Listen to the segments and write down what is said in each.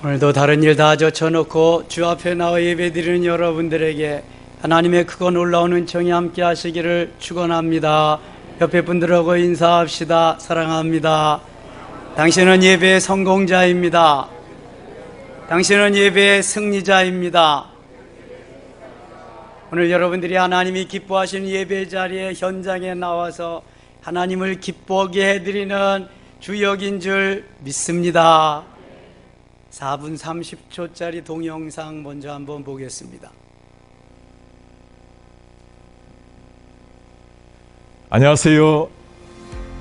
오늘도 다른 일 다 젖혀놓고 주 앞에 나와 예배드리는 여러분들에게 하나님의 크고 놀라운 은총이 함께 하시기를 축원합니다. 옆에 분들하고 인사합시다. 사랑합니다. 당신은 예배의 성공자입니다. 당신은 예배의 승리자입니다. 오늘 여러분들이 하나님이 기뻐하시는 예배 자리에 현장에 나와서 하나님을 기쁘게 해드리는 주역인 줄 믿습니다. 4분 30초짜리 동영상 먼저 한번 보겠습니다. 안녕하세요.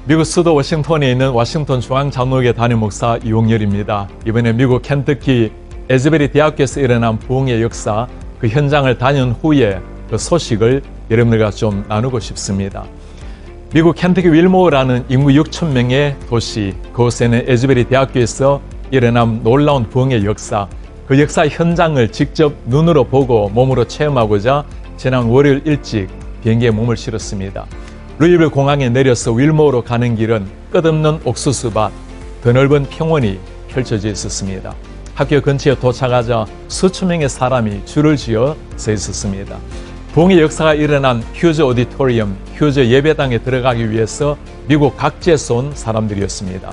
미국 수도 워싱턴에 있는 워싱턴 중앙장로교회 담임 목사 이용렬입니다. 이번에 미국 켄터키 에즈베리 대학교에서 일어난 부흥의 역사, 그 현장을 다녀온 후에 그 소식을 여러분들과 좀 나누고 싶습니다. 미국 켄터키 윌모어라는 인구 6천 명의 도시, 그곳에는 에즈베리 대학교에서 일어난 놀라운 부흥의 역사, 그 역사 현장을 직접 눈으로 보고 몸으로 체험하고자 지난 월요일 일찍 비행기에 몸을 실었습니다. 루이빌 공항에 내려서 윌모어로 가는 길은 끝없는 옥수수밭, 더 넓은 평원이 펼쳐져 있었습니다. 학교 근처에 도착하자 수천 명의 사람이 줄을 지어 서 있었습니다. 부흥의 역사가 일어난 휴즈 오디토리엄, 휴즈 예배당에 들어가기 위해서 미국 각지에서 온 사람들이었습니다.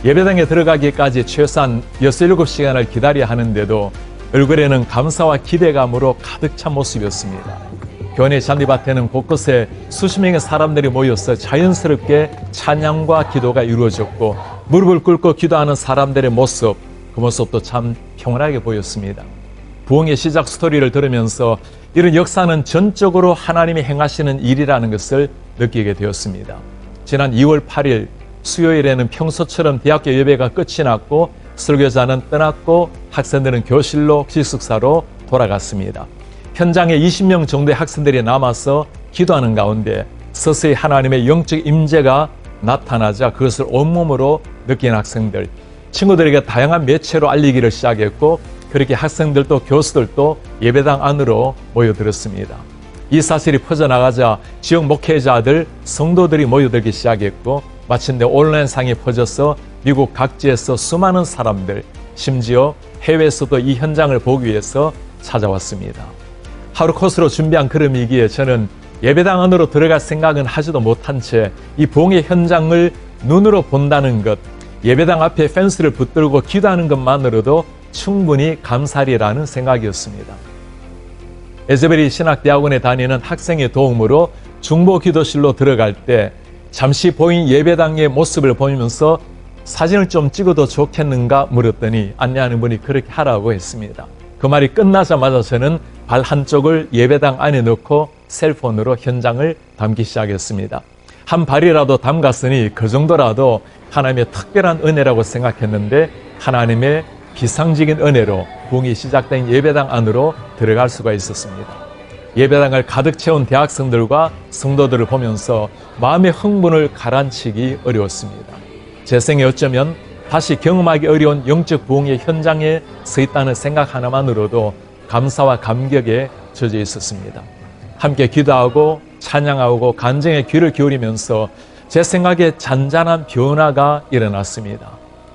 예배당에 들어가기까지 최소한 6-7시간을 기다려야 하는데도 얼굴에는 감사와 기대감으로 가득 찬 모습이었습니다. 교회 잔디밭에는 곳곳에 수십 명의 사람들이 모여서 자연스럽게 찬양과 기도가 이루어졌고, 무릎을 꿇고 기도하는 사람들의 모습, 그 모습도 참 평온하게 보였습니다. 부흥의 시작 스토리를 들으면서 이런 역사는 전적으로 하나님이 행하시는 일이라는 것을 느끼게 되었습니다. 지난 2월 8일 수요일에는 평소처럼 대학교 예배가 끝이 났고, 설교자는 떠났고 학생들은 교실로 기숙사로 돌아갔습니다. 현장에 20명 정도의 학생들이 남아서 기도하는 가운데 서서히 하나님의 영적 임재가 나타나자 그것을 온몸으로 느낀 학생들, 친구들에게 다양한 매체로 알리기를 시작했고, 그렇게 학생들도 교수들도 예배당 안으로 모여들었습니다. 이 사실이 퍼져나가자 지역 목회자들, 성도들이 모여들기 시작했고, 마침내 온라인상에 퍼져서 미국 각지에서 수많은 사람들, 심지어 해외에서도 이 현장을 보기 위해서 찾아왔습니다. 하루 코스로 준비한 걸음이기에 저는 예배당 안으로 들어갈 생각은 하지도 못한 채 이 부흥의 현장을 눈으로 본다는 것, 예배당 앞에 펜스를 붙들고 기도하는 것만으로도 충분히 감사리라는 생각이었습니다. 에즈베리 신학대학원에 다니는 학생의 도움으로 중보 기도실로 들어갈 때 잠시 보인 예배당의 모습을 보면서 사진을 좀 찍어도 좋겠는가 물었더니 안내하는 분이 그렇게 하라고 했습니다. 그 말이 끝나자마자 저는 발 한쪽을 예배당 안에 넣고 셀폰으로 현장을 담기 시작했습니다. 한 발이라도 담갔으니 그 정도라도 하나님의 특별한 은혜라고 생각했는데, 하나님의 비상적인 은혜로 부흥이 시작된 예배당 안으로 들어갈 수가 있었습니다. 예배당을 가득 채운 대학생들과 성도들을 보면서 마음의 흥분을 가라앉히기 어려웠습니다. 제 생에 어쩌면 다시 경험하기 어려운 영적 부흥의 현장에 서 있다는 생각 하나만으로도 감사와 감격에 젖어 있었습니다. 함께 기도하고 찬양하고 간증에 귀를 기울이면서 제 생각에 잔잔한 변화가 일어났습니다.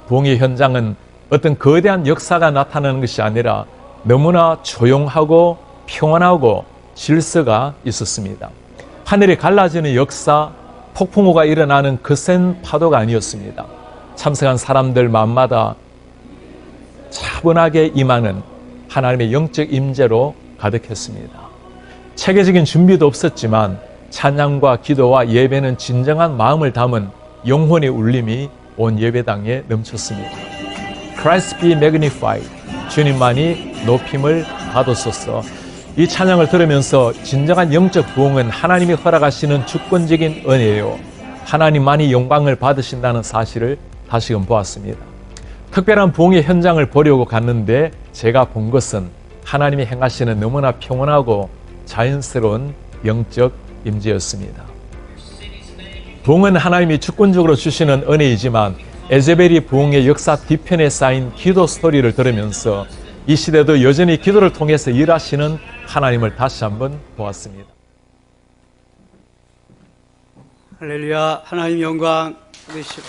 부흥의 현장은 어떤 거대한 역사가 나타나는 것이 아니라 너무나 조용하고 평온하고 질서가 있었습니다. 하늘이 갈라지는 역사, 폭풍우가 일어나는 거센 파도가 아니었습니다. 참석한 사람들 마음마다 차분하게 임하는 하나님의 영적 임재로 가득했습니다. 체계적인 준비도 없었지만 찬양과 기도와 예배는 진정한 마음을 담은 영혼의 울림이 온 예배당에 넘쳤습니다. Christ be magnified. 주님만이 높임을 받으소서. 이 찬양을 들으면서 진정한 영적 부흥은 하나님이 허락하시는 주권적인 은혜예요. 하나님만이 영광을 받으신다는 사실을 다시금 보았습니다. 특별한 부흥의 현장을 보려고 갔는데 제가 본 것은 하나님이 행하시는 너무나 평온하고 자연스러운 영적 임재였습니다. 부흥은 하나님이 주권적으로 주시는 은혜이지만 에즈베리 부흥의 역사 뒤편에 쌓인 기도 스토리를 들으면서 이 시대도 여전히 기도를 통해서 일하시는 하나님을 다시 한번 보았습니다. 할렐루야. 하나님 영광 받으시오.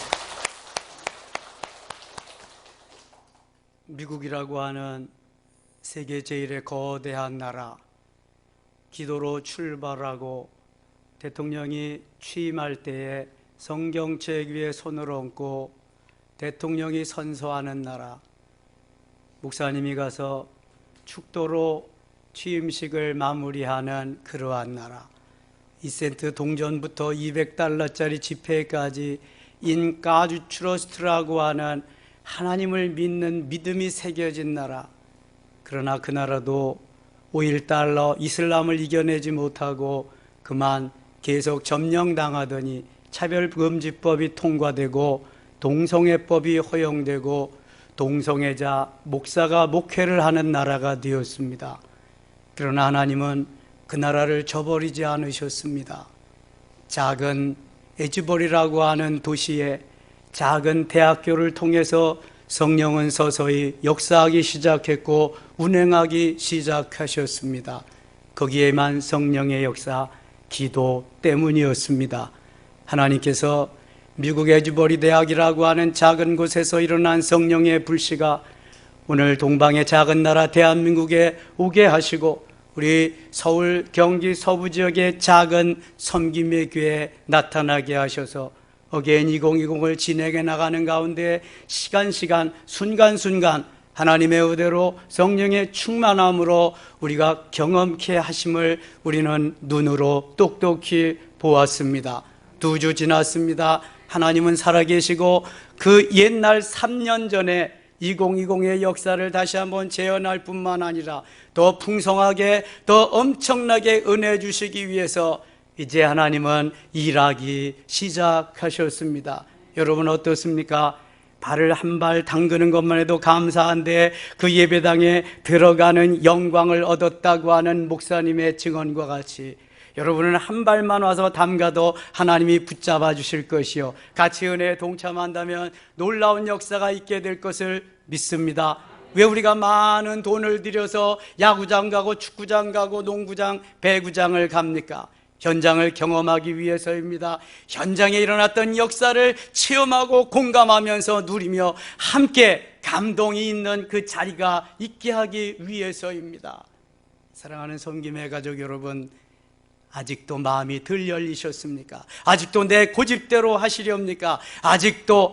미국이라고 하는 세계 제일의 거대한 나라, 기도로 출발하고 대통령이 취임할 때에 성경책 위에 손을 얹고 대통령이 선서하는 나라, 목사님이 가서 축도로 취임식을 마무리하는 그러한 나라, 2센트 동전부터 200달러짜리 지폐까지 인 가드 트러스트라고 하는 하나님을 믿는 믿음이 새겨진 나라. 그러나 그 나라도 5.1달러 이슬람을 이겨내지 못하고 그만 계속 점령당하더니 차별금지법이 통과되고 동성애법이 허용되고 동성애자 목사가 목회를 하는 나라가 되었습니다. 그러나 하나님은 그 나라를 저버리지 않으셨습니다. 작은 에즈벌이라고 하는 도시에 작은 대학교를 통해서 성령은 서서히 역사하기 시작했고 운행하기 시작하셨습니다. 거기에만 성령의 역사, 기도 때문이었습니다. 하나님께서 미국 에즈버리 대학이라고 하는 작은 곳에서 일어난 성령의 불씨가 오늘 동방의 작은 나라 대한민국에 오게 하시고 우리 서울, 경기 서부 지역의 작은 섬김의 교회에 나타나게 하셔서 어게인 2020을 진행해 나가는 가운데 시간, 순간순간 하나님의 의대로 성령의 충만함으로 우리가 경험케 하심을 우리는 눈으로 똑똑히 보았습니다. 2주 지났습니다. 하나님은 살아계시고 그 옛날 3년 전에 2020의 역사를 다시 한번 재현할 뿐만 아니라 더 풍성하게, 더 엄청나게 은혜 주시기 위해서 이제 하나님은 일하기 시작하셨습니다. 여러분 어떻습니까? 발을 한 발 담그는 것만 해도 감사한데 그 예배당에 들어가는 영광을 얻었다고 하는 목사님의 증언과 같이 여러분은 한 발만 와서 담가도 하나님이 붙잡아 주실 것이요, 같이 은혜에 동참한다면 놀라운 역사가 있게 될 것을 믿습니다. 왜 우리가 많은 돈을 들여서 야구장 가고 축구장 가고 농구장, 배구장을 갑니까? 현장을 경험하기 위해서입니다. 현장에 일어났던 역사를 체험하고 공감하면서 누리며 함께 감동이 있는 그 자리가 있게 하기 위해서입니다. 사랑하는 섬김의 가족 여러분, 아직도 마음이 덜 열리셨습니까? 아직도 내 고집대로 하시렵니까?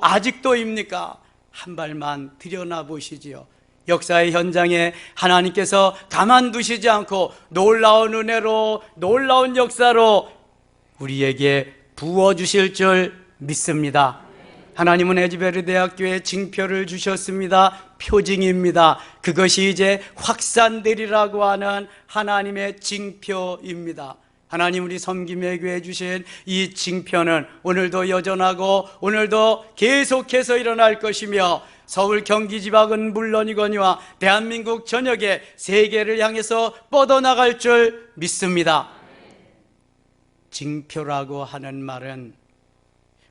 아직도입니까? 한 발만 들여나 보시지요. 역사의 현장에 하나님께서 가만두시지 않고 놀라운 은혜로, 놀라운 역사로 우리에게 부어주실 줄 믿습니다. 하나님은 에즈베리 대학교에 징표를 주셨습니다. 표징입니다. 그것이 이제 확산되리라고 하는 하나님의 징표입니다. 하나님 우리 섬김의 교회에 주신 이 징표는 오늘도 여전하고 오늘도 계속해서 일어날 것이며 서울 경기 지방은 물론이거니와 대한민국 전역에 세계를 향해서 뻗어나갈 줄 믿습니다. 징표라고 하는 말은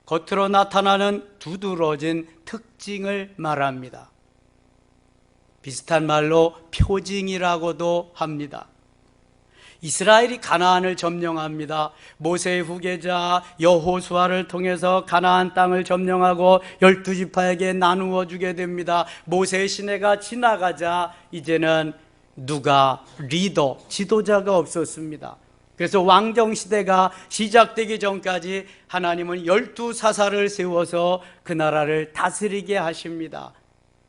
겉으로 나타나는 두드러진 특징을 말합니다. 비슷한 말로 표징이라고도 합니다. 이스라엘이 가나안을 점령합니다. 모세의 후계자 여호수아를 통해서 가나안 땅을 점령하고 12지파에게 나누어 주게 됩니다. 모세의 시내가 지나가자 이제는 누가 리더, 지도자가 없었습니다. 그래서 왕정시대가 시작되기 전까지 하나님은 12사사를 세워서 그 나라를 다스리게 하십니다.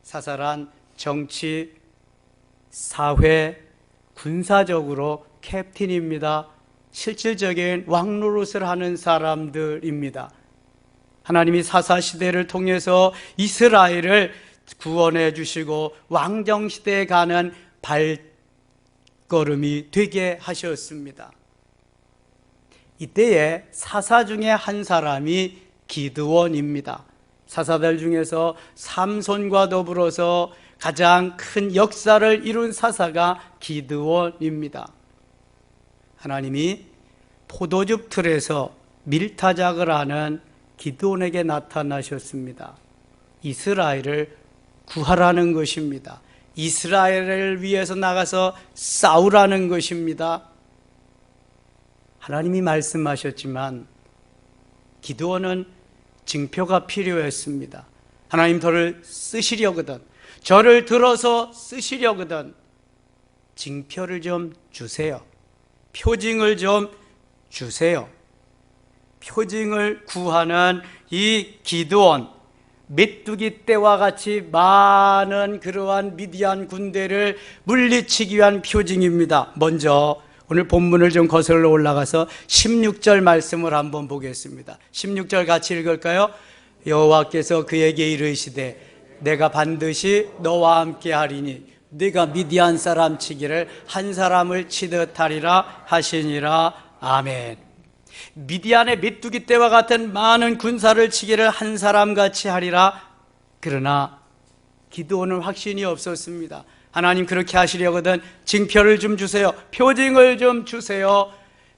사사란 정치, 사회, 군사적으로 캡틴입니다. 실질적인 왕노릇을 하는 사람들입니다. 하나님이 사사시대를 통해서 이스라엘을 구원해 주시고 왕정시대에 가는 발걸음이 되게 하셨습니다. 이때에 사사 중에 한 사람이 기드온입니다. 사사들 중에서 삼손과 더불어서 가장 큰 역사를 이룬 사사가 기드온입니다. 하나님이 포도즙 틀에서 밀타작을 하는 기드온에게 나타나셨습니다. 이스라엘을 구하라는 것입니다. 이스라엘을 위해서 나가서 싸우라는 것입니다. 하나님이 말씀하셨지만 기드온은 징표가 필요했습니다. 하나님 저를 쓰시려거든, 저를 들어서 쓰시려거든 징표를 좀 주세요. 표징을 좀 주세요. 표징을 구하는 이 기드온, 메뚜기 떼와 같이 많은 그러한 미디안 군대를 물리치기 위한 표징입니다. 먼저 오늘 본문을 좀 거슬러 올라가서 16절 말씀을 한번 보겠습니다. 16절 같이 읽을까요? 여호와께서 그에게 이르시되 내가 반드시 너와 함께 하리니 네가 미디안 사람 치기를 한 사람을 치듯 하리라 하시니라. 아멘. 미디안의 메뚜기 떼와 같은 많은 군사를 치기를 한 사람같이 하리라. 그러나 기드온은 확신이 없었습니다. 하나님 그렇게 하시려거든 징표를 좀 주세요. 표징을 좀 주세요.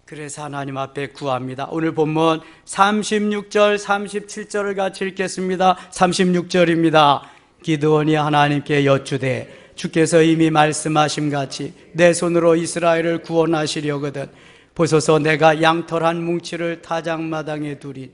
그래서 하나님 앞에 구합니다. 오늘 본문 36절 37절을 같이 읽겠습니다. 36절입니다. 기드온이 하나님께 여쭈되 주께서 이미 말씀하신 같이 내 손으로 이스라엘을 구원하시려거든 보소서 내가 양털 한 뭉치를 타작마당에 두리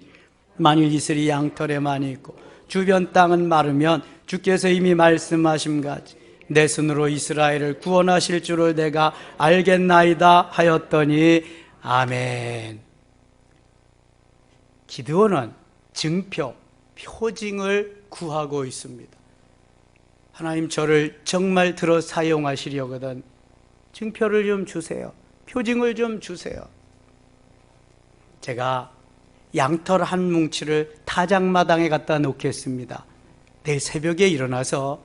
만일 이슬이 양털에만 있고 주변 땅은 마르면 주께서 이미 말씀하신 같이 내 손으로 이스라엘을 구원하실 줄을 내가 알겠나이다 하였더니 아멘. 기드온은 증표, 표징을 구하고 있습니다. 하나님 저를 정말 들어 사용하시려거든 증표를 좀 주세요. 표징을 좀 주세요. 제가 양털 한 뭉치를 타작마당에 갖다 놓겠습니다. 내일 새벽에 일어나서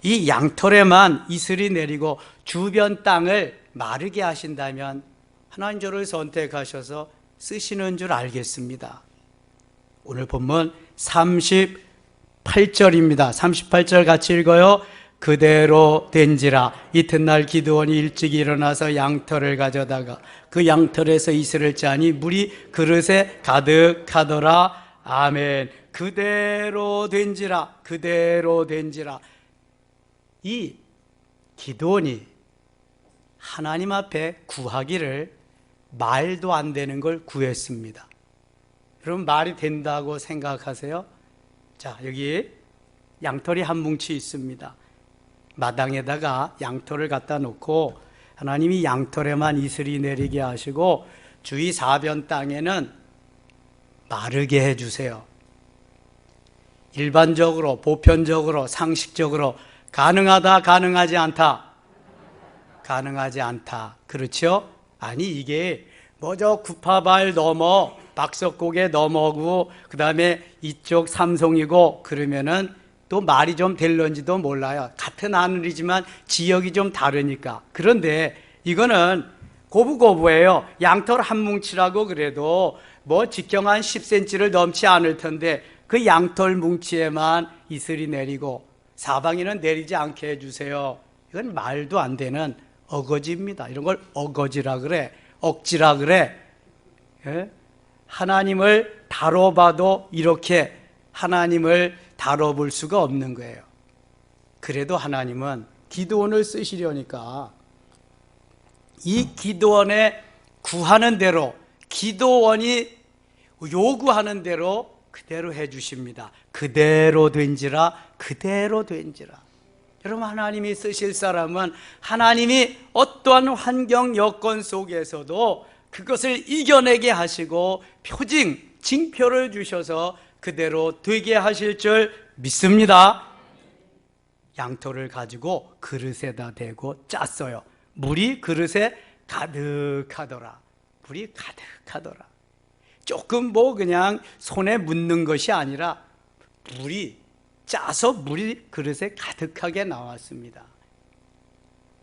이 양털에만 이슬이 내리고 주변 땅을 마르게 하신다면 하나님 저를 선택하셔서 쓰시는 줄 알겠습니다. 오늘 본문 38절입니다. 38절 같이 읽어요. 그대로 된지라 이튿날 기드온이 일찍 일어나서 양털을 가져다가 그 양털에서 이슬을 짜니 물이 그릇에 가득하더라. 아멘. 그대로 된지라 그대로 된지라. 이 기드온이 하나님 앞에 구하기를 말도 안 되는 걸 구했습니다. 여러분 말이 된다고 생각하세요? 자, 여기 양털이 한 뭉치 있습니다. 마당에다가 양털을 갖다 놓고 하나님이 양털에만 이슬이 내리게 하시고 주위 사변 땅에는 마르게 해주세요. 일반적으로 보편적으로 상식적으로 가능하다 가능하지 않다 가능하지 않다 그렇죠? 아니 이게 뭐저 구파발 넘어 박석곡에 넘어고 그 다음에 이쪽 삼송이고 그러면은 또 말이 좀 될런지도 몰라요. 같은 하늘이지만 지역이 좀 다르니까. 그런데 이거는 고부고부예요. 양털 한 뭉치라고 그래도 뭐 직경 한 10cm를 넘지 않을 텐데 그 양털 뭉치에만 이슬이 내리고 사방에는 내리지 않게 해주세요. 이건 말도 안 되는 어거지입니다. 이런 걸 어거지라 그래. 억지라 그래. 예? 하나님을 다뤄봐도 이렇게 하나님을 다뤄볼 수가 없는 거예요. 그래도 하나님은 기드온을 쓰시려니까 이 기드온의 구하는 대로 기드온이 요구하는 대로 그대로 해주십니다. 그대로 된지라 그대로 된지라. 여러분 하나님이 쓰실 사람은 하나님이 어떠한 환경 여건 속에서도 그것을 이겨내게 하시고 표징, 징표를 주셔서 그대로 되게 하실 줄 믿습니다. 양털을 가지고 그릇에다 대고 짰어요. 물이 그릇에 가득하더라. 물이 가득하더라. 조금 뭐 그냥 손에 묻는 것이 아니라 물이 짜서 물이 그릇에 가득하게 나왔습니다.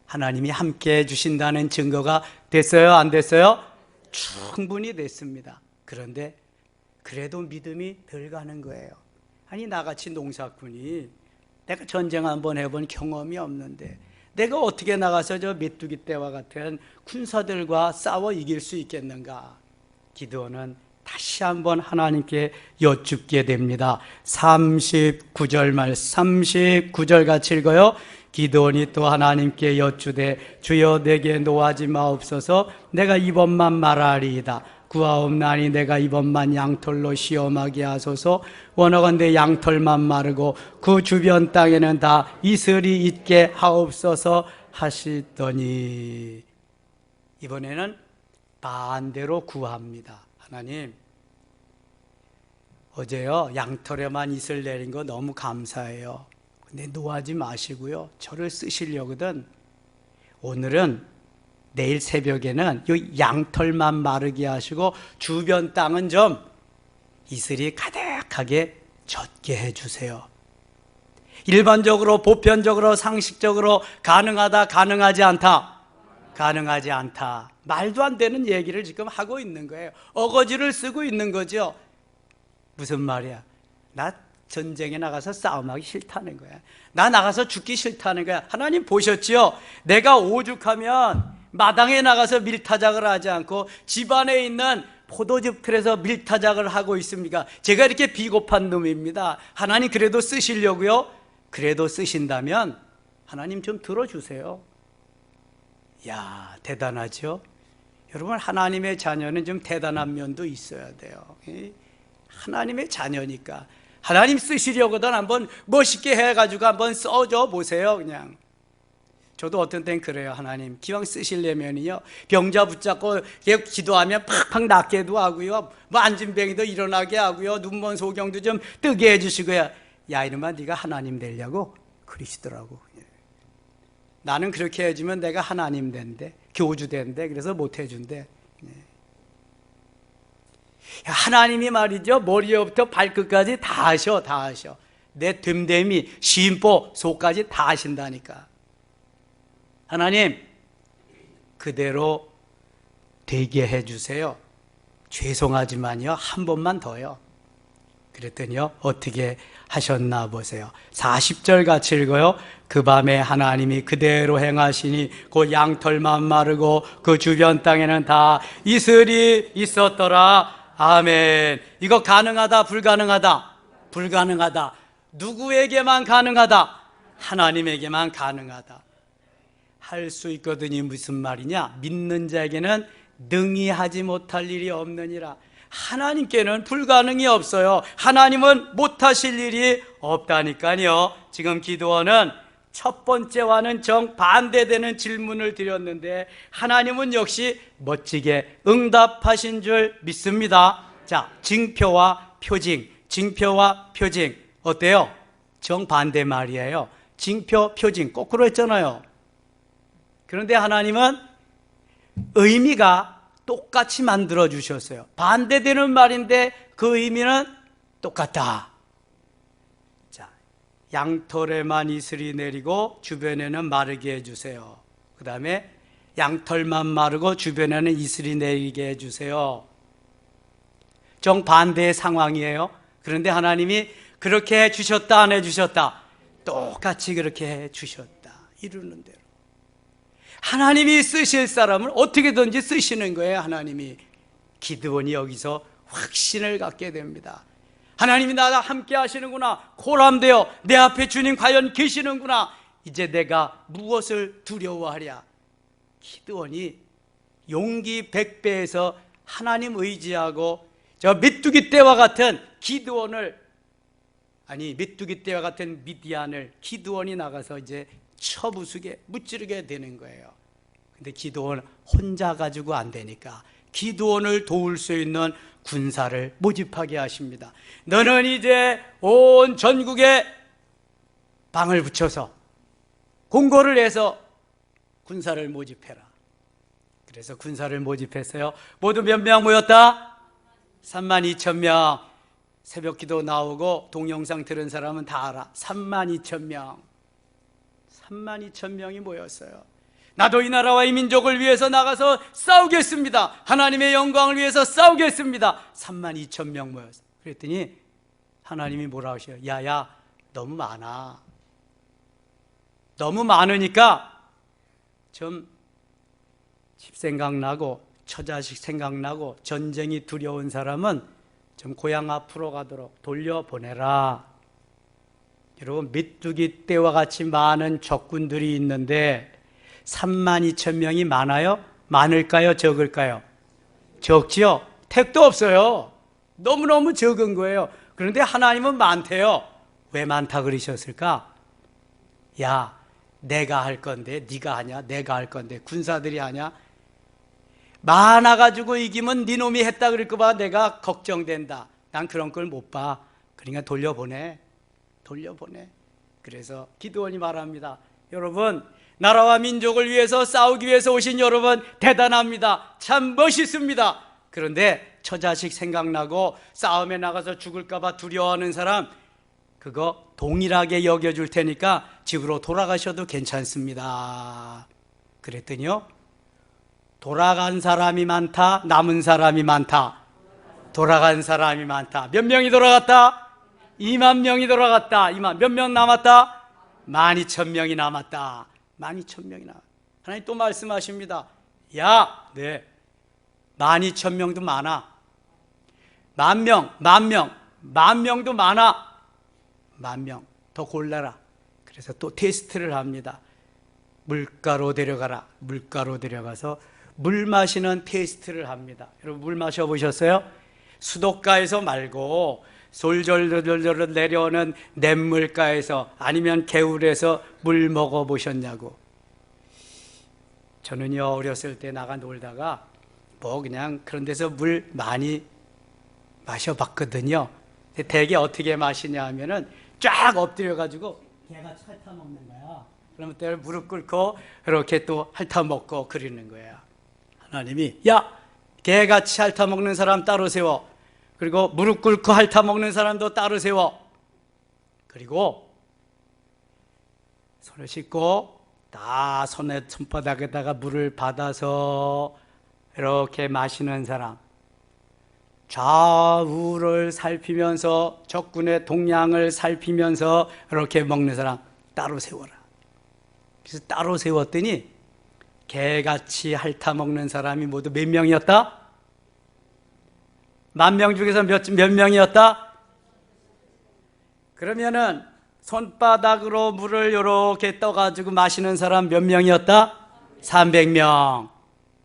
하나님이 함께 해주신다는 증거가 됐어요? 안 됐어요? 충분히 됐습니다. 그런데 그래도 믿음이 덜 가는 거예요. 아니 나같이 농사꾼이 내가 전쟁 한번 해본 경험이 없는데 내가 어떻게 나가서 저 메뚜기 떼와 같은 군사들과 싸워 이길 수 있겠는가? 기드온은 다시 한번 하나님께 여쭙게 됩니다. 39절 말씀 39절 같이 읽어요. 기드온이 또 하나님께 여쭈되 주여 내게 노하지 마옵소서 내가 이번만 말하리이다. 구하옵나니 내가 이번만 양털로 시험하게 하소서. 원하건대 양털만 마르고 그 주변 땅에는 다 이슬이 있게 하옵소서 하시더니 이번에는 반대로 구합니다. 하나님, 어제요 양털에만 이슬 내린 거 너무 감사해요. 근데 노하지 마시고요, 저를 쓰시려거든. 오늘은 내일 새벽에는 이 양털만 마르게 하시고 주변 땅은 좀 이슬이 가득하게 젖게 해주세요. 일반적으로, 보편적으로, 상식적으로 가능하다, 가능하지 않다, 가능하지 않다, 말도 안 되는 얘기를 지금 하고 있는 거예요. 어거지를 쓰고 있는 거죠. 무슨 말이야? 나 전쟁에 나가서 싸움하기 싫다는 거야. 나 나가서 죽기 싫다는 거야. 하나님 보셨지요? 내가 오죽하면 마당에 나가서 밀타작을 하지 않고 집안에 있는 포도즙 틀에서 밀타작을 하고 있습니까? 제가 이렇게 비겁한 놈입니다. 하나님 그래도 쓰시려고요? 그래도 쓰신다면 하나님 좀 들어주세요. 야, 대단하죠? 여러분, 하나님의 자녀는 좀 대단한 면도 있어야 돼요. 하나님의 자녀니까 하나님 쓰시려거든 한번 멋있게 해가지고 한번 써줘 보세요. 그냥 저도 어떤 땐 그래요. 하나님 기왕 쓰시려면요, 병자 붙잡고 기도하면 팍팍 낫게도 하고요, 뭐 안진뱅이도 일어나게 하고요, 눈먼 소경도 좀 뜨게 해주시고요. 야, 이놈아, 네가 하나님 되려고? 그러시더라고. 나는 그렇게 해주면 내가 하나님 된대, 교주 된대, 그래서 못 해준대. 하나님이 말이죠, 머리부터 발끝까지 다 하셔, 다 하셔. 내 됨됨이, 심보, 속까지 다 하신다니까. 하나님 그대로 되게 해주세요. 죄송하지만요, 한 번만 더요. 그랬더니요, 어떻게 하셨나 보세요. 40절 같이 읽어요. 그 밤에 하나님이 그대로 행하시니 그 양털만 마르고 그 주변 땅에는 다 이슬이 있었더라. 아멘. 이거 가능하다, 불가능하다? 불가능하다. 누구에게만 가능하다? 하나님에게만 가능하다. 할 수 있거든요. 무슨 말이냐? 믿는 자에게는 능히 하지 못할 일이 없느니라. 하나님께는 불가능이 없어요. 하나님은 못하실 일이 없다니까요. 지금 기도원은 첫 번째와는 정반대되는 질문을 드렸는데 하나님은 역시 멋지게 응답하신 줄 믿습니다. 자, 징표와 표징, 징표와 표징 어때요? 정반대 말이에요. 징표, 표징 거꾸로 했잖아요. 그런데 하나님은 의미가 똑같이 만들어 주셨어요. 반대되는 말인데 그 의미는 똑같다. 자, 양털에만 이슬이 내리고 주변에는 마르게 해주세요. 그 다음에 양털만 마르고 주변에는 이슬이 내리게 해주세요. 정반대의 상황이에요. 그런데 하나님이 그렇게 해주셨다, 안 해주셨다? 똑같이 그렇게 해주셨다. 이루는 대로. 하나님이 쓰실 사람을 어떻게든지 쓰시는 거예요. 하나님이. 기드온이 여기서 확신을 갖게 됩니다. 하나님이 나와 함께 하시는구나. 고람되어 내 앞에 주님 과연 계시는구나. 이제 내가 무엇을 두려워하랴. 기드온이 용기 100배에서 하나님 의지하고 저 메뚜기 떼와 같은 기드온을, 아니 메뚜기 떼와 같은 미디안을 기드온이 나가서 이제 쳐부수게 무찌르게 되는 거예요. 근데 기드온 혼자 가지고 안 되니까 기드온을 도울 수 있는 군사를 모집하게 하십니다. 너는 이제 온 전국에 방을 붙여서 공고를 해서 군사를 모집해라. 그래서 군사를 모집했어요. 모두 몇 명 모였다? 32,000명. 새벽 기도 나오고 동영상 들은 사람은 다 알아. 32,000명. 32,000명이 모였어요. 나도 이 나라와 이 민족을 위해서 나가서 싸우겠습니다. 하나님의 영광을 위해서 싸우겠습니다. 32,000명 모였어요. 그랬더니 하나님이 뭐라 하셔요? 야야, 너무 많아. 너무 많으니까 좀 집 생각나고 처자식 생각나고 전쟁이 두려운 사람은 좀 고향 앞으로 가도록 돌려보내라. 여러분, 메뚜기 떼와 같이 많은 적군들이 있는데 32,000명이 많아요? 많을까요? 적을까요? 적지요? 택도 없어요. 너무너무 적은 거예요. 그런데 하나님은 많대요. 왜 많다 그러셨을까? 야, 내가 할 건데 네가 하냐? 내가 할 건데 군사들이 하냐? 많아가지고 이기면 네 놈이 했다 그럴까 봐 내가 걱정된다. 난 그런 걸 못 봐. 그러니까 돌려보내. 그래서 기드온이 말합니다. 여러분, 나라와 민족을 위해서 싸우기 위해서 오신 여러분 대단합니다. 참 멋있습니다. 그런데 처자식 생각나고 싸움에 나가서 죽을까 봐 두려워하는 사람, 그거 동일하게 여겨줄 테니까 집으로 돌아가셔도 괜찮습니다. 그랬더니요, 돌아간 사람이 많다, 남은 사람이 많다. 돌아간 사람이 많다. 몇 명이 돌아갔다? 2만 명이 돌아갔다. 몇 명 남았다? 12,000명이 남았다. 12,000명이 남았다. 하나님 또 말씀하십니다. 야, 네, 12,000명도 많아. 10,000명도 많아. 10,000명 더 골라라. 그래서 또 테스트를 합니다. 물가로 데려가라. 물가로 데려가서 물 마시는 테스트를 합니다. 여러분, 물 마셔보셨어요? 수도가에서 말고 솔솔솔솔 내려오는 냇물가에서, 아니면 개울에서 물 먹어보셨냐고. 저는요, 어렸을 때 나가 놀다가 뭐 그냥 그런 데서 물 많이 마셔봤거든요. 대개 어떻게 마시냐 하면은 쫙 엎드려가지고 개가 핥아 먹는 거야. 그러면 때 무릎 꿇고 이렇게 또 핥아 먹고 그러는 거야. 하나님이, 야, 개같이 핥아 먹는 사람 따로 세워. 그리고 무릎 꿇고 핥아 먹는 사람도 따로 세워. 그리고 손을 씻고 다 손바닥에다가 물을 받아서 이렇게 마시는 사람, 좌우를 살피면서 적군의 동향을 살피면서 이렇게 먹는 사람 따로 세워라. 그래서 따로 세웠더니 개같이 핥아 먹는 사람이 모두 몇 명이었다? 10,000명 중에서 몇 명이었다? 그러면은 손바닥으로 물을 이렇게 떠가지고 마시는 사람 몇 명이었다? 300명.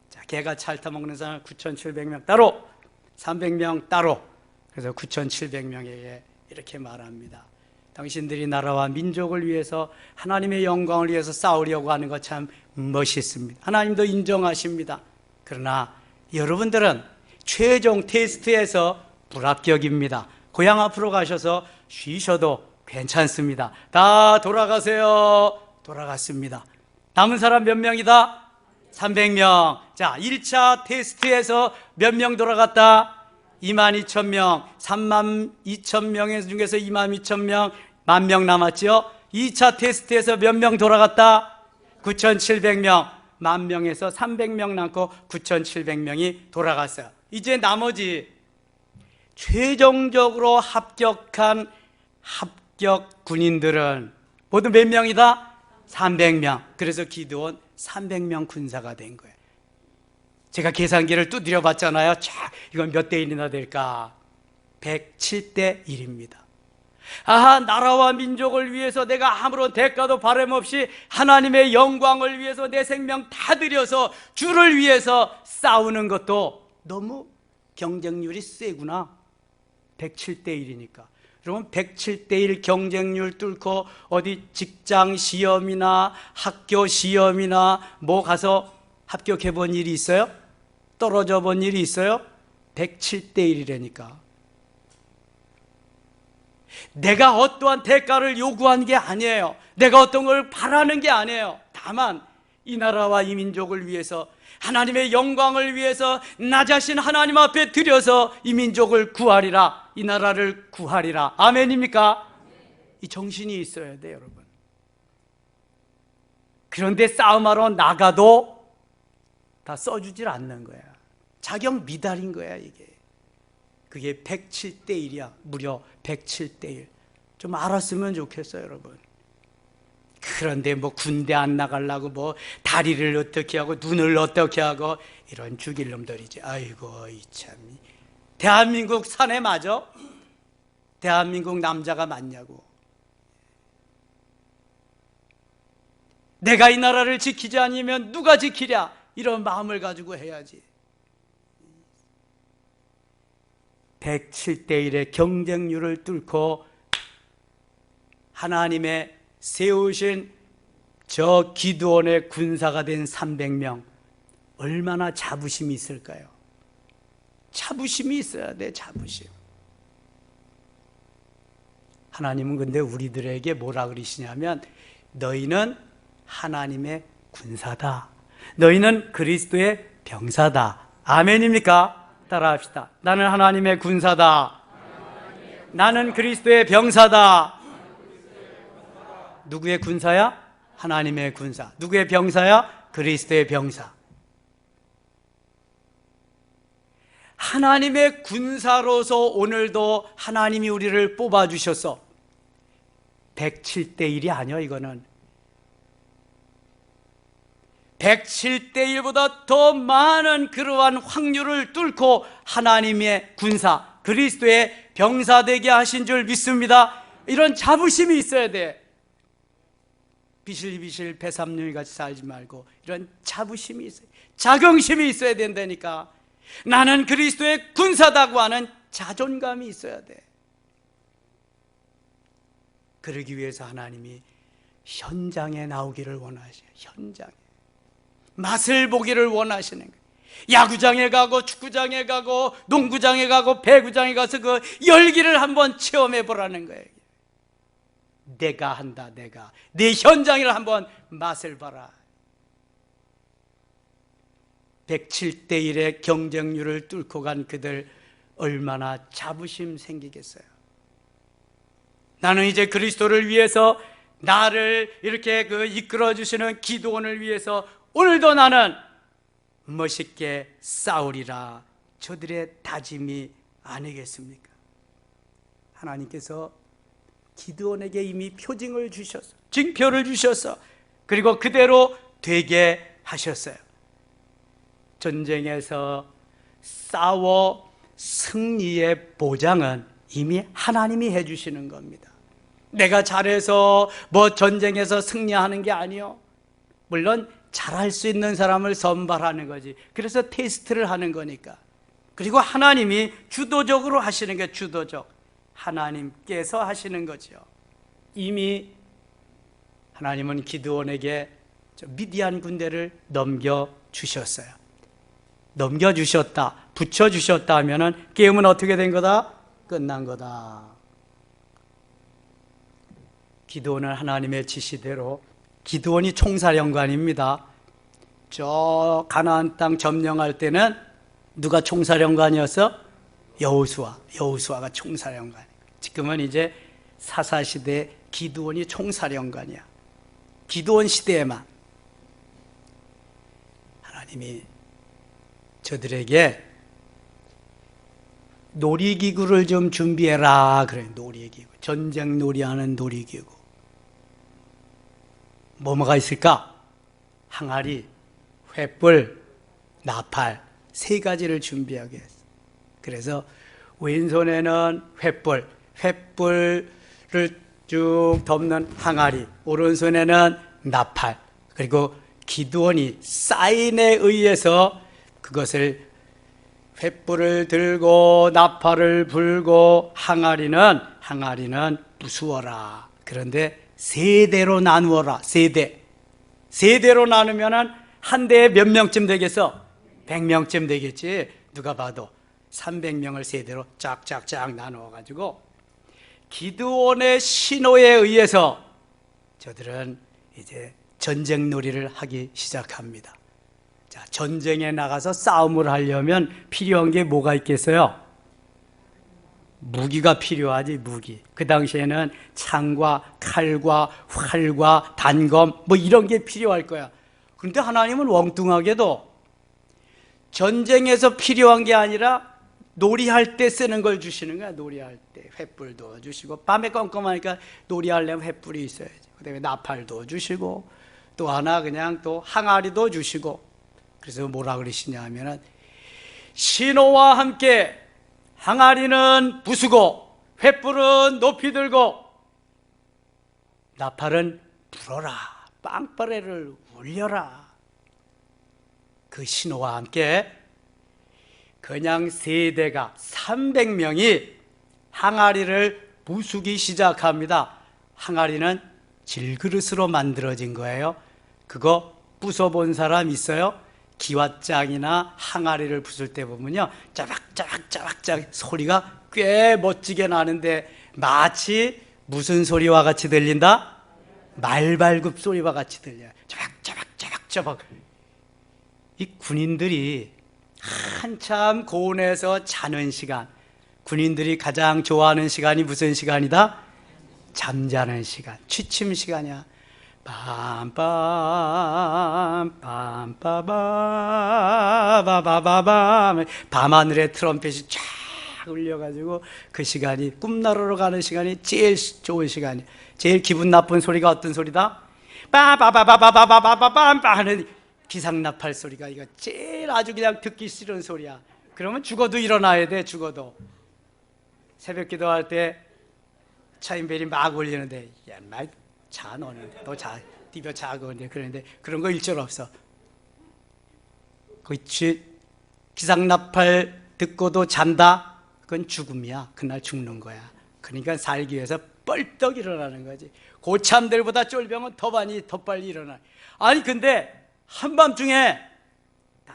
자, 개같이 핥아 먹는 사람 9,700명 따로, 300명 따로. 그래서 9,700명에게 이렇게 말합니다. 당신들이 나라와 민족을 위해서, 하나님의 영광을 위해서 싸우려고 하는 것 참 멋있습니다. 하나님도 인정하십니다. 그러나 여러분들은 최종 테스트에서 불합격입니다. 고향 앞으로 가셔서 쉬셔도 괜찮습니다. 다 돌아가세요. 돌아갔습니다. 남은 사람 몇 명이다? 300명. 자, 1차 테스트에서 몇 명 돌아갔다? 22,000명. 32,000명 중에서 22,000명, 10,000명 남았죠? 2차 테스트에서 몇 명 돌아갔다? 9,700명. 10,000명에서 300명 남고 9,700명이 돌아갔어요. 이제 나머지 최종적으로 합격한 합격 군인들은 모두 몇 명이다? 300명. 그래서 기드온 300명 군사가 된 거예요. 제가 계산기를 두드려 봤잖아요. 자, 이건 몇 대 1이나 될까? 107대 1입니다. 아하, 나라와 민족을 위해서 내가 아무런 대가도 바람없이 하나님의 영광을 위해서 내 생명 다 들여서 주를 위해서 싸우는 것도 너무 경쟁률이 세구나. 107대 1이니까. 여러분, 107대 1 경쟁률 뚫고 어디 직장 시험이나 학교 시험이나 뭐 가서 합격해 본 일이 있어요? 떨어져 본 일이 있어요? 107대 1이라니까. 내가 어떠한 대가를 요구한 게 아니에요. 내가 어떤 걸 바라는 게 아니에요. 다만 이 나라와 이 민족을 위해서, 하나님의 영광을 위해서 나 자신 하나님 앞에 드려서 이 민족을 구하리라, 이 나라를 구하리라. 아멘입니까? 이 정신이 있어야 돼, 여러분. 그런데 싸움하러 나가도 다 써주질 않는 거야. 자격 미달인 거야, 이게. 그게 107대 1이야. 무려 107대 1. 좀 알았으면 좋겠어요, 여러분. 그런데 뭐 군대 안 나가려고 뭐 다리를 어떻게 하고 눈을 어떻게 하고 이런 죽일 놈들이지. 아이고, 이 참. 대한민국 사내 맞아? 대한민국 남자가 맞냐고. 내가 이 나라를 지키지 않으면 누가 지키랴? 이런 마음을 가지고 해야지. 107대1의 경쟁률을 뚫고 하나님의 세우신 저 기드온의 군사가 된 300명, 얼마나 자부심이 있을까요? 자부심이 있어야 돼, 자부심. 하나님은 근데 우리들에게 뭐라 그러시냐면, 너희는 하나님의 군사다, 너희는 그리스도의 병사다. 아멘입니까? 따라합시다. 나는 하나님의 군사다, 나는 그리스도의 병사다. 누구의 군사야? 하나님의 군사. 누구의 병사야? 그리스도의 병사. 하나님의 군사로서 오늘도 하나님이 우리를 뽑아주셔서 107대1이 아니요, 이거는 107대1보다 더 많은 그러한 확률을 뚫고 하나님의 군사, 그리스도의 병사되게 하신 줄 믿습니다. 이런 자부심이 있어야 돼. 비실비실 배삼룡이 같이 살지 말고 이런 자부심이 있어요. 자긍심이 있어야 된다니까. 나는 그리스도의 군사다고 하는 자존감이 있어야 돼. 그러기 위해서 하나님이 현장에 나오기를 원하셔요. 현장에 맛을 보기를 원하시는 거예요. 야구장에 가고 축구장에 가고 농구장에 가고 배구장에 가서 그 열기를 한번 체험해 보라는 거예요. 내가 한다, 내가 내 현장을 한번 맛을 봐라. 107대1의 경쟁률을 뚫고 간 그들 얼마나 자부심 생기겠어요. 나는 이제 그리스도를 위해서 나를 이렇게 이끌어 주시는 기드온을 위해서 오늘도 나는 멋있게 싸우리라. 저들의 다짐이 아니겠습니까? 하나님께서 기드온에게 이미 표징을 주셔서 징표를 주셔서 그리고 그대로 되게 하셨어요. 전쟁에서 싸워 승리의 보장은 이미 하나님이 해주시는 겁니다. 내가 잘해서 전쟁에서 승리하는 게 아니요, 물론 잘할 수 있는 사람을 선발하는 거지. 그래서 테스트를 하는 거니까. 그리고 하나님이 주도적으로 하시는 게 주도적, 하나님께서 하시는 거죠. 이미 하나님은 기드온에게 미디안 군대를 넘겨주셨어요. 넘겨주셨다, 붙여주셨다 하면은 게임은 어떻게 된 거다? 끝난 거다. 기드온은 하나님의 지시대로, 기드온이 총사령관입니다. 저 가나안 땅 점령할 때는 누가 총사령관이었어? 여호수아가 총사령관. 지금은 이제 사사시대 기드온이 총사령관이야. 기드온 시대에만 하나님이 저들에게 놀이기구를 좀 준비해라 그래. 놀이기구, 전쟁 놀이하는 놀이기구. 뭐가 있을까? 항아리, 횃불, 나팔, 3가지를 준비하게 했어. 그래서 왼손에는 횃불을 쭉 덮는 항아리, 오른손에는 나팔, 그리고 기드온이 사인에 의해서 그것을 횃불을 들고 나팔을 불고 항아리는 부수어라. 그런데 3대로 나누어라. 3대로 나누면은 한 대에 몇 명쯤 되겠어? 100명쯤 되겠지. 누가 봐도 300명을 3대로 쫙쫙쫙 나누어 가지고 기드온의 신호에 의해서 저들은 이제 전쟁 놀이를 하기 시작합니다. 자, 전쟁에 나가서 싸움을 하려면 필요한 게 뭐가 있겠어요? 무기가 필요하지, 무기. 그 당시에는 창과 칼과 활과 단검 이런 게 필요할 거야. 그런데 하나님은 엉뚱하게도 전쟁에서 필요한 게 아니라 놀이할 때 쓰는 걸 주시는 거야. 놀이할 때 횃불도 주시고, 밤에 껌껌하니까 놀이하려면 횃불이 있어야지. 그다음에 나팔도 주시고, 또 하나 그냥 또 항아리도 주시고. 그래서 뭐라 그러시냐 하면은 신호와 함께 항아리는 부수고 횃불은 높이 들고 나팔은 불어라, 빵빠레를 울려라. 그 신호와 함께 그냥 세대가 300명이 항아리를 부수기 시작합니다. 항아리는 질그릇으로 만들어진 거예요. 그거 부숴본 사람 있어요? 기왓장이나 항아리를 부술 때 보면요, 짜박짜박 소리가 꽤 멋지게 나는데 마치 무슨 소리와 같이 들린다? 말발굽 소리와 같이 들려요. 짜박. 이 군인들이 한참 고온에서 자는 시간, 군인들이 가장 좋아하는 시간이 무슨 시간이다? 잠자는 시간, 취침 시간이야. 빰빰빰빰빰빰빰빰 밤하늘에 트럼펫이 쫙 울려가지고 그 시간이 꿈나라로 가는 시간이 제일 좋은 시간이야. 제일 기분 나쁜 소리가 어떤 소리다? 빠바바바바바바바밤 하는 기상나팔 소리가 이거 제일 아주 그냥 듣기 싫은 소리야. 그러면 죽어도 일어나야 돼. 죽어도 새벽 기도할 때 차인벨이 막 울리는데 야, 말 자 너는 너 자, 네가 자고 그러는데 그런 거 일절 없어. 그렇지. 기상나팔 듣고도 잔다? 그건 죽음이야. 그날 죽는 거야. 그러니까 살기 위해서 뻘떡 일어나는 거지. 고참들보다 쫄병은 더 빨리 일어나. 아니 근데 한밤중에 다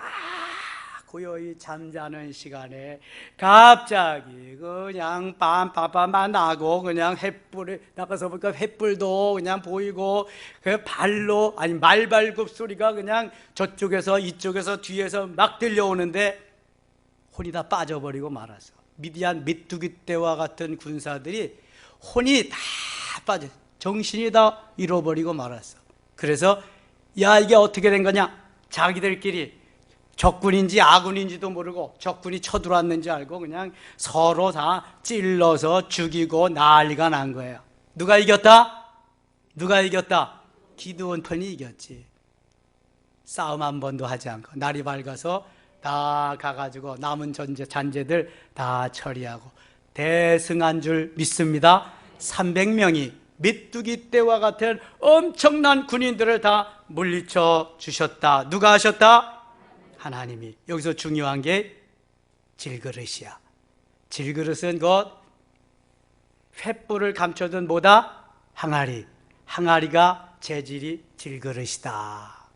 고요히 잠자는 시간에 갑자기 그냥 빰빰빰빰 나고 그냥 횃불이 나가서 보니까 횃불도 그냥 보이고 그 발로 아니 말발굽 소리가 그냥 저쪽에서 이쪽에서 뒤에서 막 들려오는데 혼이 다 빠져버리고 말았어. 미디안 메뚜기 떼와 같은 군사들이 혼이 다 빠져 정신이 다 잃어버리고 말았어. 그래서 야 이게 어떻게 된 거냐? 자기들끼리 적군인지 아군인지도 모르고 적군이 쳐들어왔는지 알고 그냥 서로 다 찔러서 죽이고 난리가 난 거예요. 누가 이겼다? 누가 이겼다? 기드온 편이 이겼지. 싸움 한 번도 하지 않고 날이 밝아서 다 가가지고 남은 잔재들 다 처리하고 대승한 줄 믿습니다. 300명이 메뚜기 떼와 같은 엄청난 군인들을 다 물리쳐 주셨다. 누가 하셨다? 하나님이. 여기서 중요한 게 질그릇이야. 질그릇은 곧 횃불을 감춰둔 뭐다? 항아리. 항아리가 재질이 질그릇이다.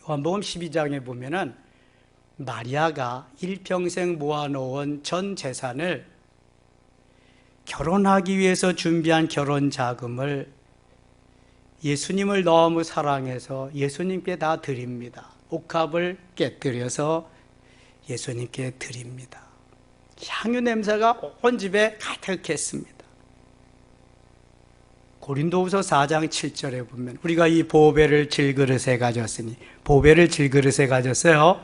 요한복음 12장에 보면은 마리아가 일평생 모아놓은 전 재산을 결혼하기 위해서 준비한 결혼 자금을 예수님을 너무 사랑해서 예수님께 다 드립니다. 옥합을 깨뜨려서 예수님께 드립니다. 향유 냄새가 온 집에 가득했습니다. 고린도후서 4장 7절에 보면 우리가 이 보배를 질그릇에 가졌으니 보배를 질그릇에 가졌어요.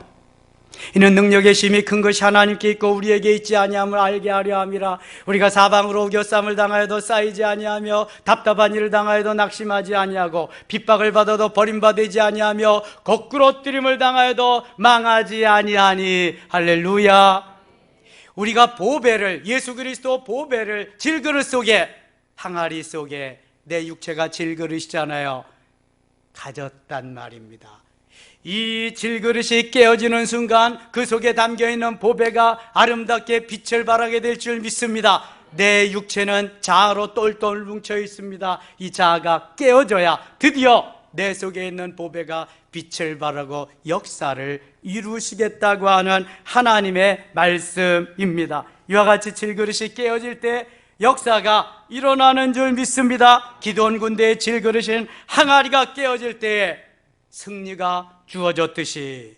이는 능력의 심이 큰 것이 하나님께 있고 우리에게 있지 아니함을 알게 하려 함이라. 우리가 사방으로 우겨쌈을 당하여도 쌓이지 아니하며 답답한 일을 당하여도 낙심하지 아니하고 핍박을 받아도 버림받지 아니하며 거꾸로 엎드림을 당하여도 망하지 아니하니. 할렐루야. 우리가 보배를 예수 그리스도 보배를 질그릇 속에 항아리 속에 내 육체가 질그릇이잖아요. 가졌단 말입니다. 이 질그릇이 깨어지는 순간 그 속에 담겨있는 보배가 아름답게 빛을 발하게 될 줄 믿습니다. 내 육체는 자아로 똘똘 뭉쳐 있습니다. 이 자아가 깨어져야 드디어 내 속에 있는 보배가 빛을 발하고 역사를 이루시겠다고 하는 하나님의 말씀입니다. 이와 같이 질그릇이 깨어질 때 역사가 일어나는 줄 믿습니다. 기드온 군대의 질그릇인 항아리가 깨어질 때에 승리가 주어졌듯이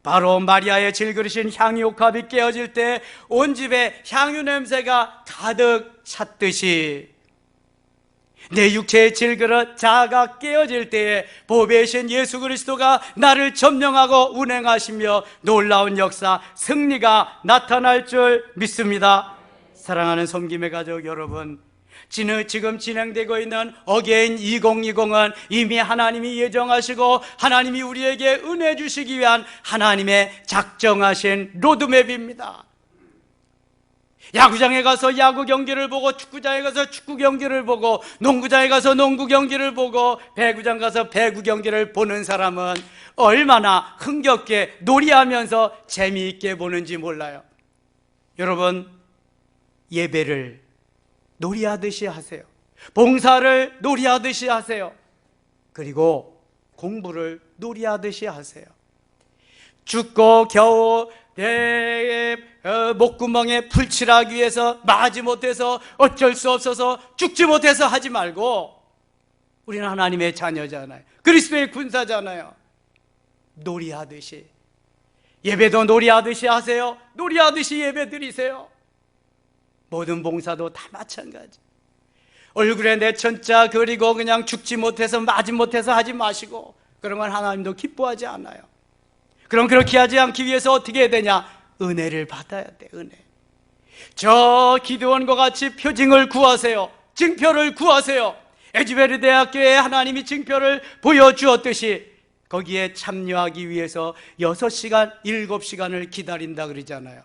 바로 마리아의 질그릇인 향유옥합이 깨어질 때 온 집에 향유 냄새가 가득 찼듯이 내 육체의 질그릇 자아가 깨어질 때에 보배이신 예수 그리스도가 나를 점령하고 운행하시며 놀라운 역사 승리가 나타날 줄 믿습니다. 사랑하는 섬김의 가족 여러분, 지금 진행되고 있는 어게인 2020은 이미 하나님이 예정하시고 하나님이 우리에게 은혜 주시기 위한 하나님의 작정하신 로드맵입니다. 야구장에 가서 야구 경기를 보고, 축구장에 가서 축구 경기를 보고, 농구장에 가서 농구 경기를 보고, 배구장 가서 배구 경기를 보는 사람은 얼마나 흥겹게 놀이하면서 재미있게 보는지 몰라요. 여러분, 예배를 놀이하듯이 하세요. 봉사를 놀이하듯이 하세요. 그리고 공부를 놀이하듯이 하세요. 춥고 겨우 내 목구멍에 풀칠하기 위해서 마지 못해서 어쩔 수 없어서 죽지 못해서 하지 말고, 우리는 하나님의 자녀잖아요. 그리스도의 군사잖아요. 놀이하듯이, 예배도 놀이하듯이 하세요. 놀이하듯이 예배 드리세요. 모든 봉사도 다 마찬가지. 얼굴에 내천자 그리고 그냥 죽지 못해서 마지 못해서 하지 마시고, 그런 건 하나님도 기뻐하지 않아요. 그럼 그렇게 하지 않기 위해서 어떻게 해야 되냐? 은혜를 받아야 돼. 은혜. 저 기드온과 같이 표징을 구하세요. 증표를 구하세요. 에즈베르 대학교에 하나님이 증표를 보여주었듯이 거기에 참여하기 위해서 6시간, 7시간을 기다린다 그러잖아요.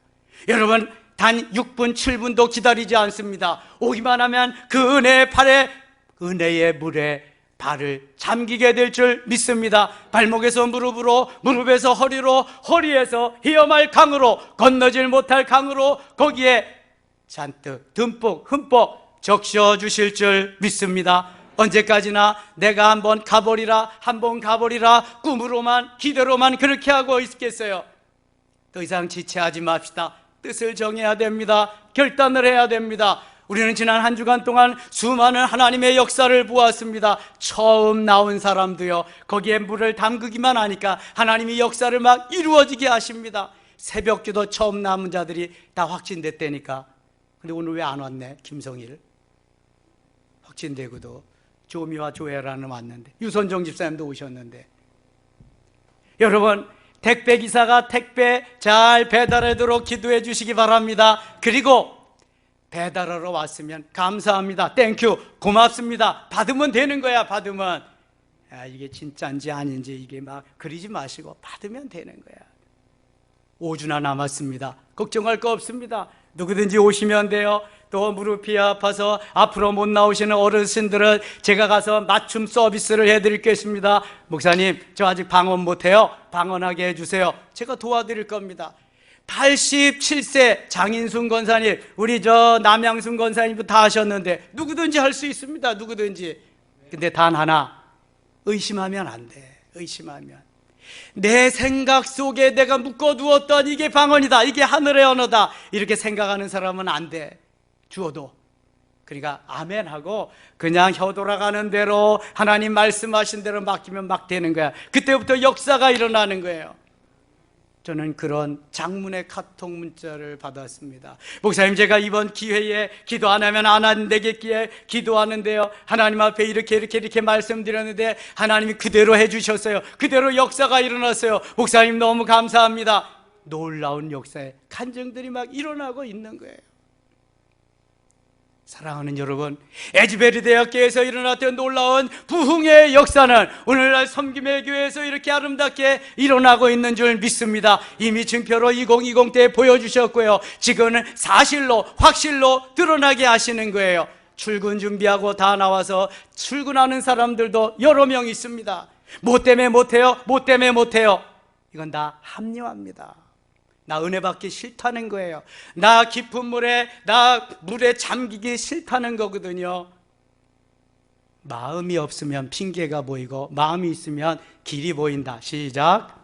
여러분, 단 6분, 7분도 기다리지 않습니다. 오기만 하면 그 은혜의 팔에, 은혜의 물에 발을 잠기게 될 줄 믿습니다. 발목에서 무릎으로, 무릎에서 허리로, 허리에서 헤어말 강으로, 건너질 못할 강으로 거기에 잔뜩 듬뿍 흠뻑 적셔 주실 줄 믿습니다. 언제까지나 내가 한번 가버리라, 한번 가버리라, 꿈으로만, 기대로만 그렇게 하고 있겠어요? 더 이상 지체하지 맙시다. 뜻을 정해야 됩니다. 결단을 해야 됩니다. 우리는 지난 한 주간 동안 수많은 하나님의 역사를 보았습니다. 처음 나온 사람도요, 거기에 물을 담그기만 하니까 하나님이 역사를 막 이루어지게 하십니다. 새벽기도 처음 남은 자들이 다 확진됐다니까. 근데 오늘 왜 안 왔네? 김성일 확진되고도 조미와 조혜라는 왔는데, 유선정 집사님도 오셨는데. 여러분, 택배 기사가 택배 잘 배달하도록 기도해 주시기 바랍니다. 그리고 배달하러 왔으면 감사합니다, 땡큐, 고맙습니다, 받으면 되는 거야. 받으면, 이게 진짜인지 아닌지 이게 막 그리지 마시고 받으면 되는 거야. 5주나 남았습니다. 걱정할 거 없습니다. 누구든지 오시면 돼요. 또 무릎이 아파서 앞으로 못 나오시는 어르신들은 제가 가서 맞춤 서비스를 해드리겠습니다. 목사님, 저 아직 방언 못해요. 방언하게 해주세요. 제가 도와드릴 겁니다. 87세 장인순 권사님, 우리 저 남양순 권사님도 다 하셨는데 누구든지 할 수 있습니다. 누구든지. 근데 단 하나, 의심하면 안 돼. 의심하면 내 생각 속에 내가 묶어두었던 이게 방언이다, 이게 하늘의 언어다, 이렇게 생각하는 사람은 안 돼. 주어도. 그러니까 아멘 하고 그냥 혀 돌아가는 대로 하나님 말씀하신 대로 맡기면 막 되는 거야. 그때부터 역사가 일어나는 거예요. 저는 그런 장문의 카톡 문자를 받았습니다. 목사님, 제가 이번 기회에 기도 안 하면 안 되겠기에 기도하는데요, 하나님 앞에 이렇게 말씀드렸는데 하나님이 그대로 해주셨어요. 그대로 역사가 일어났어요. 목사님, 너무 감사합니다. 놀라운 역사의 간증들이 막 일어나고 있는 거예요. 사랑하는 여러분, 에즈베르 대학교에서 일어났던 놀라운 부흥의 역사는 오늘날 섬김의 교회에서 이렇게 아름답게 일어나고 있는 줄 믿습니다. 이미 증표로 2020 때 보여주셨고요, 지금은 사실로, 확실로 드러나게 하시는 거예요. 출근 준비하고 다 나와서 출근하는 사람들도 여러 명 있습니다. 뭐 때문에 못해요? 뭐 때문에 못해요? 이건 다 합리화입니다. 나 은혜 받기 싫다는 거예요. 나 깊은 물에, 나 물에 잠기기 싫다는 거거든요. 마음이 없으면 핑계가 보이고 마음이 있으면 길이 보인다. 시작.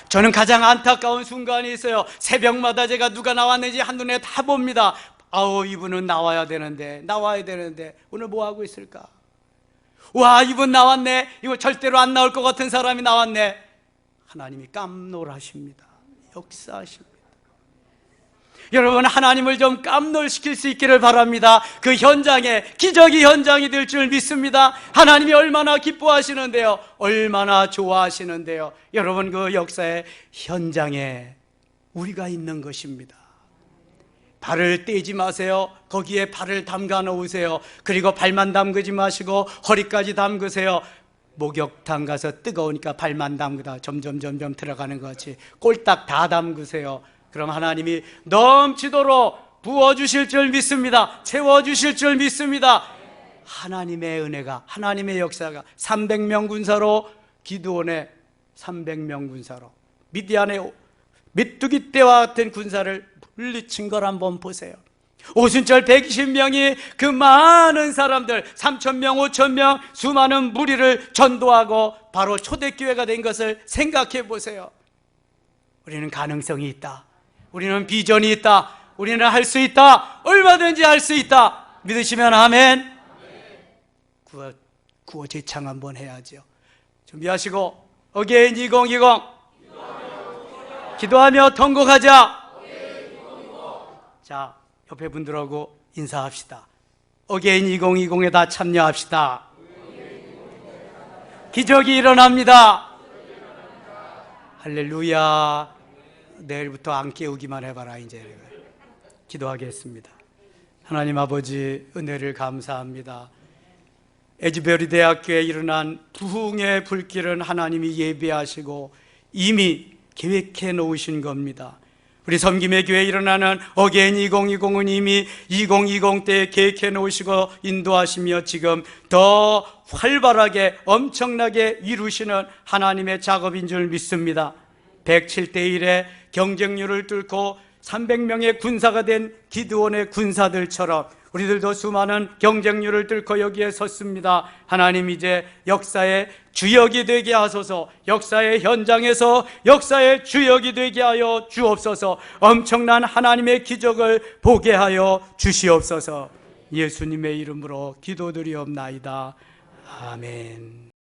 저는 가장 안타까운 순간이 있어요. 새벽마다 제가 누가 나왔는지 한눈에 다 봅니다. 아우, 이분은 나와야 되는데, 나와야 되는데 오늘 뭐 하고 있을까? 와, 이분 나왔네. 이거 절대로 안 나올 것 같은 사람이 나왔네. 하나님이 깜놀하십니다. 역사하십니다. 여러분, 하나님을 좀 깜놀시킬 수 있기를 바랍니다. 그 현장에 기적이 현장이 될 줄 믿습니다. 하나님이 얼마나 기뻐하시는데요, 얼마나 좋아하시는데요. 여러분, 그 역사의 현장에 우리가 있는 것입니다. 발을 떼지 마세요. 거기에 발을 담가 놓으세요. 그리고 발만 담그지 마시고 허리까지 담그세요. 목욕탕 가서 뜨거우니까 발만 담그다 점점 들어가는 것 같이 꼴딱 다 담그세요. 그럼 하나님이 넘치도록 부어주실 줄 믿습니다. 채워주실 줄 믿습니다. 하나님의 은혜가, 하나님의 역사가 300명 군사로, 기드온의 300명 군사로, 미디안의 메뚜기 떼와 같은 군사를 물리친 걸 한번 보세요. 오순절 120명이 그 많은 사람들 3,000명, 5,000명 수많은 무리를 전도하고 바로 초대교회가 된 것을 생각해 보세요. 우리는 가능성이 있다. 우리는 비전이 있다. 우리는 할 수 있다. 얼마든지 할 수 있다. 믿으시면 아멘. 구호 제창 한번 해야죠. 준비하시고 어게인 2020 기도하며 통곡하자. 자, 옆에 분들하고 인사합시다. 어게인 2020에 다 참여합시다. 기적이 일어납니다. 할렐루야. 내일부터 안 깨우기만 해봐라. 이제 기도하겠습니다. 하나님 아버지, 은혜를 감사합니다. 에즈베리 대학교에 일어난 부흥의 불길은 하나님이 예비하시고 이미 계획해 놓으신 겁니다. 우리 섬김의 교회에 일어나는 어게인 2020은 이미 2020 때 계획해 놓으시고 인도하시며 지금 더 활발하게 엄청나게 이루시는 하나님의 작업인 줄 믿습니다. 107대 1의 경쟁률을 뚫고 300명의 군사가 된 기드온의 군사들처럼 우리들도 수많은 경쟁률을 뚫고 여기에 섰습니다. 하나님, 이제 역사의 주역이 되게 하소서. 역사의 현장에서 역사의 주역이 되게 하여 주옵소서. 엄청난 하나님의 기적을 보게 하여 주시옵소서. 예수님의 이름으로 기도드리옵나이다. 아멘.